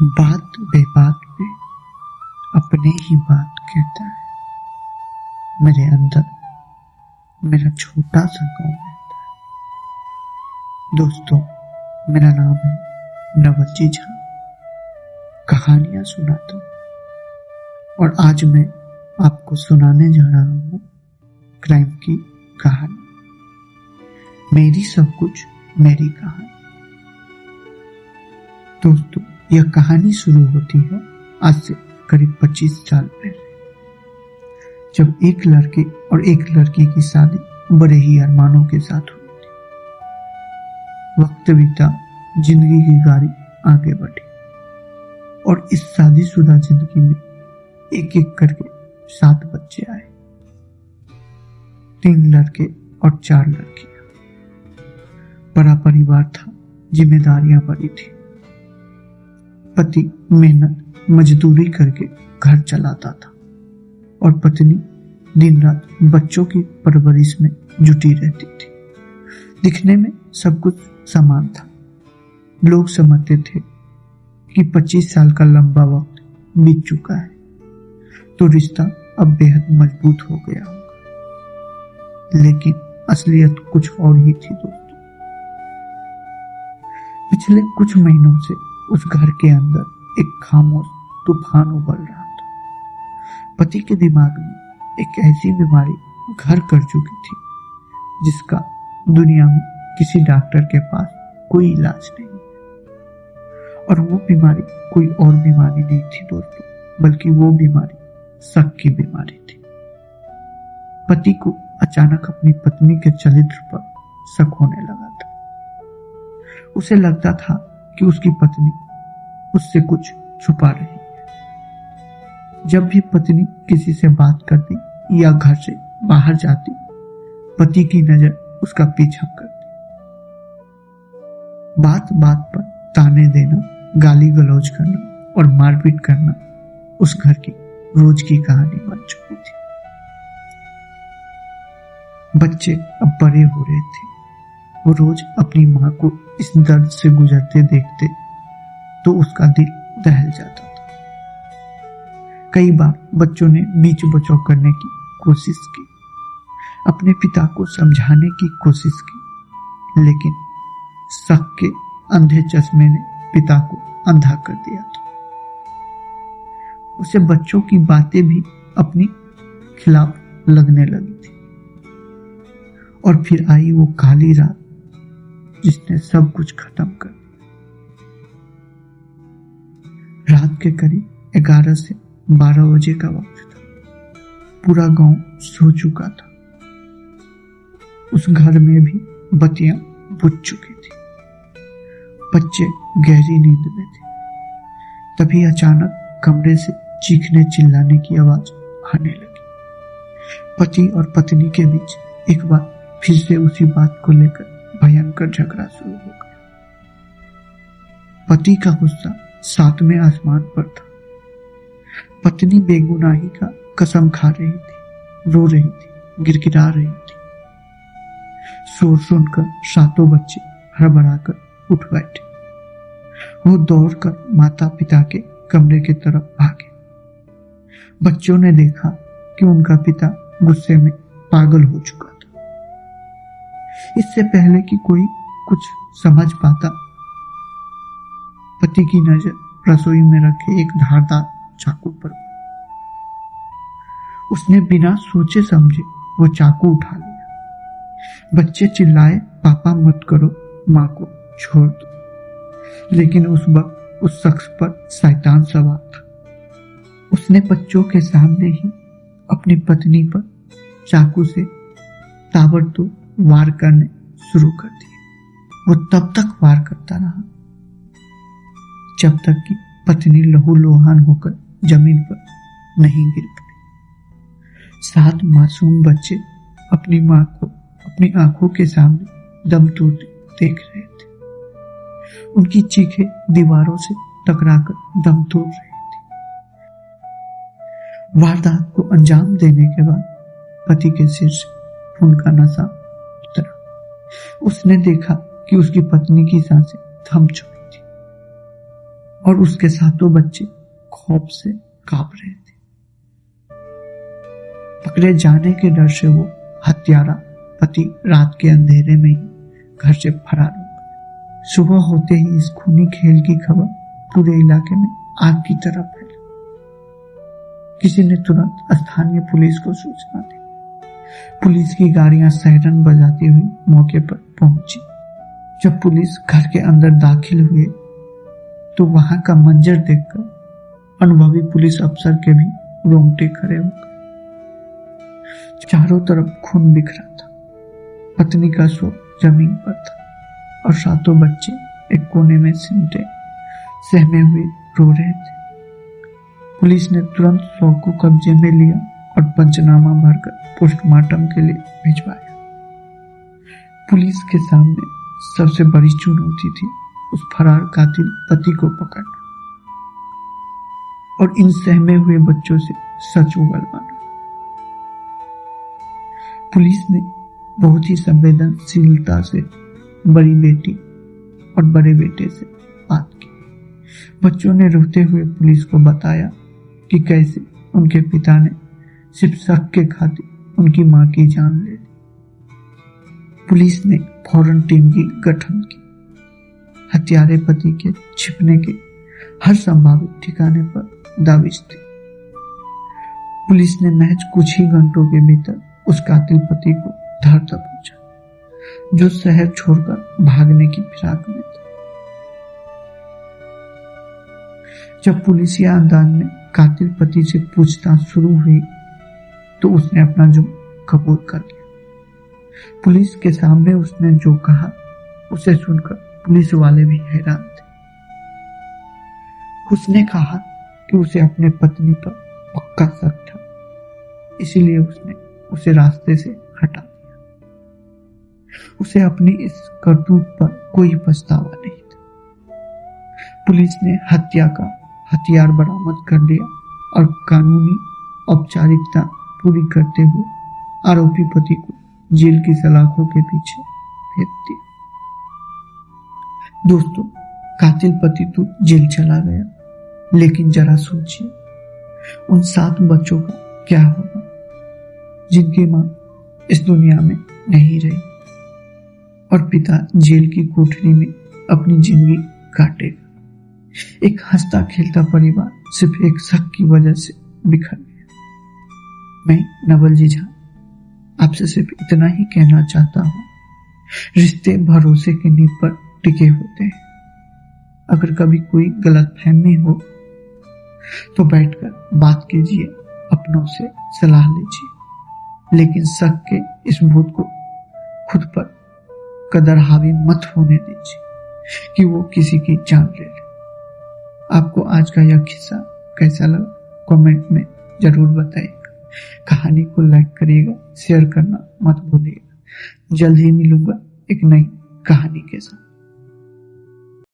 बात बेबात में अपने ही बात कहता है। मेरे अंदर मेरा छोटा सा गाँव रहता है। दोस्तों, मेरा नाम है नवलजी झा। कहानियां सुनाता हूँ और आज मैं आपको सुनाने जा रहा हूँ क्राइम की कहानी। मेरी सब कुछ मेरी कहानी। दोस्तों, यह कहानी शुरू होती है आज से करीब 25 साल पहले, जब एक लड़के और एक लड़की की शादी बड़े ही अरमानों के साथ हुई थी। वक्त बीता, जिंदगी की गाड़ी आगे बढ़ी और इस शादीशुदा जिंदगी में एक एक करके 7 बच्चे आए। 3 लड़के और 4 लड़कियां। बड़ा परिवार था, जिम्मेदारियां बड़ी थी। पति मेहनत मजदूरी करके घर चलाता था और पत्नी दिन रात बच्चों की परवरिश में जुटी रहती थी। दिखने में सब कुछ समान था। लोग समझते थे कि 25 साल का लंबा वक्त बीत चुका है, तो रिश्ता अब बेहद मजबूत हो गया होगा। लेकिन असलियत कुछ और ही थी दोस्तों। पिछले कुछ महीनों से उस घर के अंदर एक खामोश तूफान उबल रहा था। पति के दिमाग में एक ऐसी बीमारी घर कर चुकी थी जिसका दुनिया में किसी डॉक्टर के पास कोई इलाज नहीं। और वो बीमारी कोई और बीमारी नहीं थी दोस्तों, बल्कि वो बीमारी शक की बीमारी थी। पति को अचानक अपनी पत्नी के चरित्र पर शक होने लगा था। उसे लगता था कि उसकी पत्नी उससे कुछ छुपा रही है। जब भी पत्नी किसी से बात करती या घर से बाहर जाती, पति की नजर उसका पीछा करती। बात बात पर ताने देना, गाली गलौज करना और मारपीट करना उस घर की रोज की कहानी बन चुकी थी। बच्चे अब बड़े हो रहे थे। वो रोज अपनी मां को इस दर्द से गुजरते देखते तो उसका दिल दहल जाता था। कई बार बच्चों ने बीच बचाव करने की कोशिश की, अपने पिता को समझाने की कोशिश की, लेकिन शक के अंधे चश्मे ने पिता को अंधा कर दिया था। उसे बच्चों की बातें भी अपनी खिलाफ लगने लगी थी। और फिर आई वो काली रात जिसने सब कुछ खत्म कर दिया। रात के करीब 11 से 12 बजे का वक्त था। पूरा गांव सो चुका था। उस घर में भी बत्तियां बुझ चुकी थी। बच्चे गहरी नींद में थे। तभी अचानक कमरे से चीखने चिल्लाने की आवाज आने लगी। पति और पत्नी के बीच एक बार फिर से उसी बात को लेकर भयंकर झगड़ा शुरू हो गया। पति का गुस्सा 7वें आसमान पर था। पत्नी बेगुनाही का कसम खा रही थी, रो रही थी, गिड़गिड़ा रही थी। शोर सुनकर 7 बच्चे हड़बड़ाकर उठ बैठे। वो दौड़कर माता पिता के कमरे की तरफ भागे। बच्चों ने देखा कि उनका पिता गुस्से में पागल हो चुका था। इससे पहले कि कोई कुछ समझ पाता, पति की नजर रसोई में रखे एक धारदार चाकू पर। उसने बिना सोचे समझे वो चाकू उठा लिया। बच्चे चिल्लाए, पापा मत करो, मां को छोड़ दो। लेकिन उस वक्त उस शख्स पर शैतान सवार था। उसने बच्चों के सामने ही अपनी पत्नी पर चाकू से ताबड़तोड़ वार करने शुरू कर दिए। वो तब तक वार करता रहा जब तक कि पत्नी लहूलुहान होकर जमीन पर नहीं गिर पड़ी। 7 मासूम बच्चे अपनी मां को अपनी आंखों के सामने दम तोड़ते देख रहे थे। उनकी चीखें दीवारों से टकराकर दम तोड़ रही थी। वारदात को अंजाम देने के बाद पति के सिर से खून का नशा उतरा। उसने देखा कि उसकी पत्नी की सांसें थम चुकी थी। और उसके सातों बच्चे खौफ से कांप रहे थे। पकड़े जाने के डर से वो हत्यारा पति रात के अंधेरे में ही घर से फरार हो गया। सुबह होते ही इस खूनी खेल की खबर पूरे इलाके में आग की तरह फैली। किसी ने तुरंत स्थानीय पुलिस को सूचना दी। पुलिस की गाड़ियां सायरन बजाती हुई मौके पर पहुंची। जब पुलिस घर के अंदर दाखिल हुए तो वहां का मंजर देखकर अनुभवी पुलिस अफसर के भी रोंगटे खड़े हो गए। चारों तरफ खून बिखरा था। पत्नी का शव जमीन पर था और सातों बच्चे एक कोने में सिमटे सहमे हुए रो रहे थे। पुलिस ने तुरंत शव को कब्जे में लिया और पंचनामा भरकर पोस्टमार्टम के लिए भिजवाया। पुलिस के सामने सबसे बड़ी चुनौती थी उस फरार कातिल पति को पकड़ना और इन सहमे हुए बच्चों से सच उगलवाना। पुलिस ने बहुत ही संवेदनशीलता से बड़ी बेटी और बड़े बेटे से बात की। बच्चों ने रोते हुए पुलिस को बताया कि कैसे उनके पिता ने सिर्फ शक के खातिर उनकी मां की जान ले ली। पुलिस ने फौरन टीम की गठन की। हत्यारे पति के छिपने के हर संभावित ठिकाने पर दाविश दी। पुलिस ने महज कुछ ही घंटों के भीतर उस कातिल पति को धर दबोचा जो शहर छोड़कर भागने की फिराक में था। जब पुलिसिया अंदाज में कातिल पति से पूछताछ शुरू हुई तो उसने अपना जुर्म कबूल कर लिया। पुलिस के सामने उसने जो कहा उसे सुनकर पुलिस वाले भी हैरान थे। उसने कहा कि उसे अपने पत्नी पर पक्का शक था, इसीलिए उसने उसे रास्ते से हटा दिया। उसे अपनी इस करतूत पर कोई पछतावा नहीं था। पुलिस ने हत्या का हथियार बरामद कर लिया और कानूनी औपचारिकता पूरी करते हुए आरोपी पति को जेल की सलाखों के पीछे भेज दिया। दोस्तों, कातिल पति तो जेल चला गया, लेकिन जरा सोचिए उन 7 बच्चों का क्या होगा जिनकी मां इस दुनिया में नहीं रही और पिता जेल की कोठरी में अपनी जिंदगी काटेगा। एक हंसता खेलता परिवार सिर्फ एक शक की वजह से बिखर गया। मैं नवल जी झा आपसे सिर्फ इतना ही कहना चाहता हूं, रिश्ते भरोसे की नींव पर टिके होते हैं। अगर कभी कोई गलतफहमी हो तो बैठकर बात कीजिए, अपनों से सलाह लीजिए, लेकिन शक के इस भूत को खुद पर कदर हावी मत होने दीजिए कि वो किसी की जान ले ले। आपको आज का यह किस्सा कैसा लगा कमेंट में जरूर बताइएगा। कहानी को लाइक करिएगा, शेयर करना मत भूलिएगा। जल्द ही मिलूंगा एक नई कहानी के साथ।